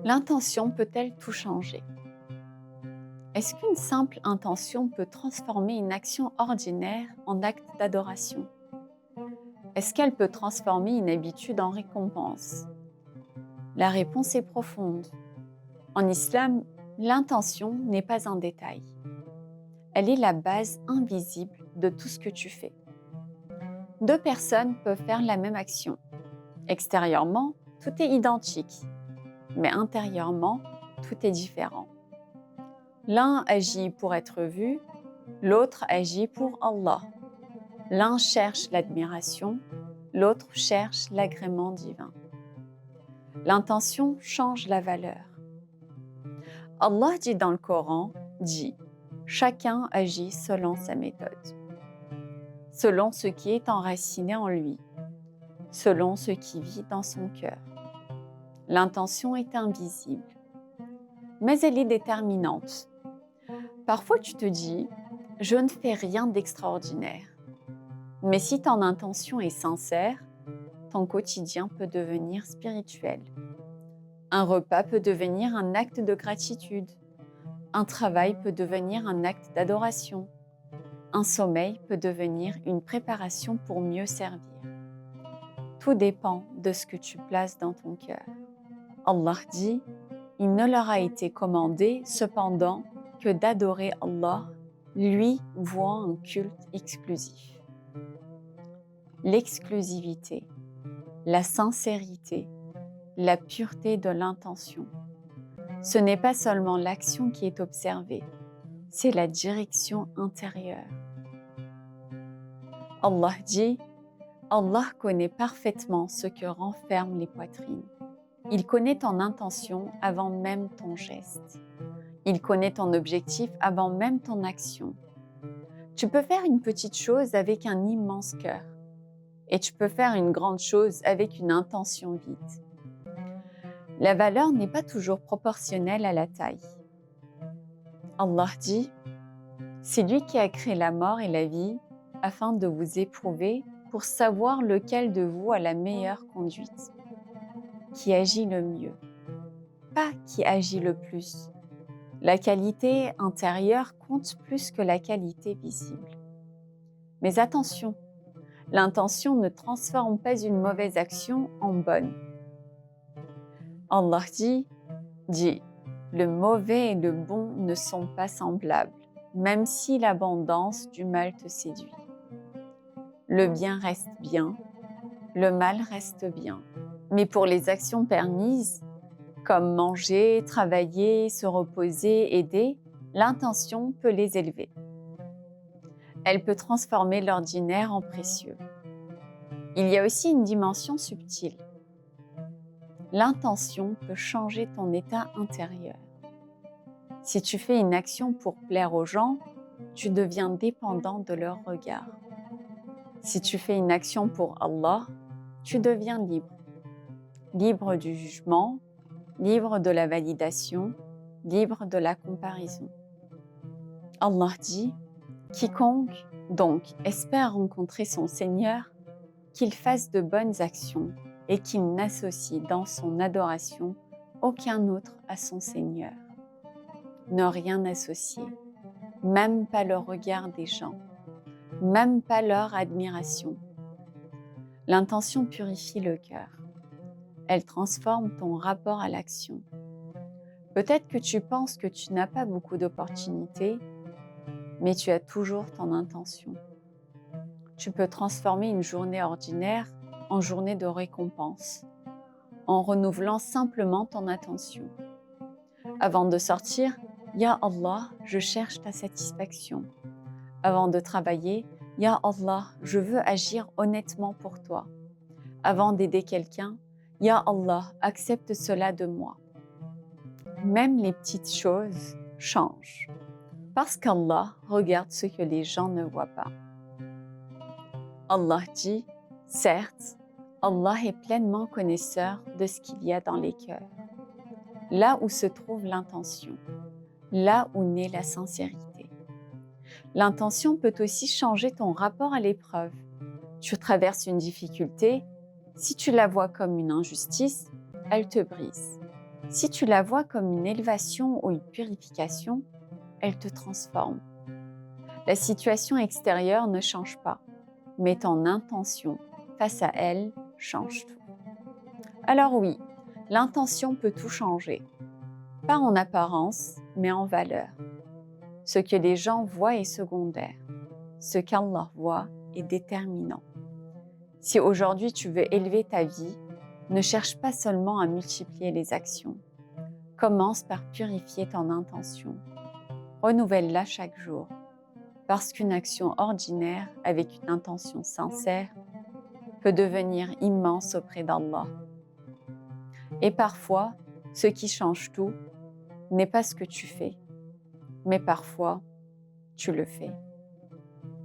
L'intention peut-elle tout changer? Est-ce qu'une simple intention peut transformer une action ordinaire en acte d'adoration? Est-ce qu'elle peut transformer une habitude en récompense? La réponse est profonde. En islam, l'intention n'est pas un détail. Elle est la base invisible de tout ce que tu fais. Deux personnes peuvent faire la même action. Extérieurement, tout est identique, mais intérieurement, tout est différent. L'un agit pour être vu, l'autre agit pour Allah. L'un cherche l'admiration, l'autre cherche l'agrément divin. L'intention change la valeur. Allah dit dans le Coran, chacun agit selon sa méthode, selon ce qui est enraciné en lui, selon ce qui vit dans son cœur. L'intention est invisible, mais elle est déterminante. Parfois tu te dis, je ne fais rien d'extraordinaire. Mais si ton intention est sincère, ton quotidien peut devenir spirituel. Un repas peut devenir un acte de gratitude. Un travail peut devenir un acte d'adoration. Un sommeil peut devenir une préparation pour mieux servir. Tout dépend de ce que tu places dans ton cœur. Allah dit, il ne leur a été commandé cependant que d'adorer Allah, lui vouant un culte exclusif. L'exclusivité, la sincérité, la pureté de l'intention. Ce n'est pas seulement l'action qui est observée, c'est la direction intérieure. Allah dit, Allah connaît parfaitement ce que renferment les poitrines. Il connaît ton intention avant même ton geste. Il connaît ton objectif avant même ton action. Tu peux faire une petite chose avec un immense cœur. Et tu peux faire une grande chose avec une intention vide. La valeur n'est pas toujours proportionnelle à la taille. Allah dit, c'est lui qui a créé la mort et la vie afin de vous éprouver pour savoir lequel de vous a la meilleure conduite, qui agit le mieux, pas qui agit le plus. La qualité intérieure compte plus que la qualité visible. Mais attention, l'intention ne transforme pas une mauvaise action en bonne. Allah dit, le mauvais et le bon ne sont pas semblables, même si l'abondance du mal te séduit. Le bien reste bien, le mal reste bien. Mais pour les actions permises, comme manger, travailler, se reposer, aider, l'intention peut les élever. Elle peut transformer l'ordinaire en précieux. Il y a aussi une dimension subtile. L'intention peut changer ton état intérieur. Si tu fais une action pour plaire aux gens, tu deviens dépendant de leur regard. Si tu fais une action pour Allah, tu deviens libre. Libre du jugement, libre de la validation, libre de la comparaison. Allah dit, quiconque donc espère rencontrer son Seigneur, qu'il fasse de bonnes actions et qu'il n'associe dans son adoration aucun autre à son Seigneur. Ne rien associer, même pas le regard des gens, même pas leur admiration. L'intention purifie le cœur. Elle transforme ton rapport à l'action. Peut-être que tu penses que tu n'as pas beaucoup d'opportunités, mais tu as toujours ton intention. Tu peux transformer une journée ordinaire en journée de récompense, en renouvelant simplement ton attention. Avant de sortir, Ya Allah, je cherche ta satisfaction. Avant de travailler, Ya Allah, je veux agir honnêtement pour toi. Avant d'aider quelqu'un, Ya Allah, accepte cela de moi. Même les petites choses changent, parce qu'Allah regarde ce que les gens ne voient pas. Allah dit, certes, Allah est pleinement connaisseur de ce qu'il y a dans les cœurs, là où se trouve l'intention, là où naît la sincérité. L'intention peut aussi changer ton rapport à l'épreuve. Tu traverses une difficulté, si tu la vois comme une injustice, elle te brise. Si tu la vois comme une élévation ou une purification, elle te transforme. La situation extérieure ne change pas, mais ton intention face à elle change tout. Alors oui, l'intention peut tout changer, pas en apparence, mais en valeur. Ce que les gens voient est secondaire, ce qu'Allah voit est déterminant. Si aujourd'hui tu veux élever ta vie, ne cherche pas seulement à multiplier les actions. Commence par purifier ton intention. Renouvelle-la chaque jour, parce qu'une action ordinaire avec une intention sincère peut devenir immense auprès d'Allah. Et parfois, ce qui change tout n'est pas ce que tu fais, mais parfois, tu le fais.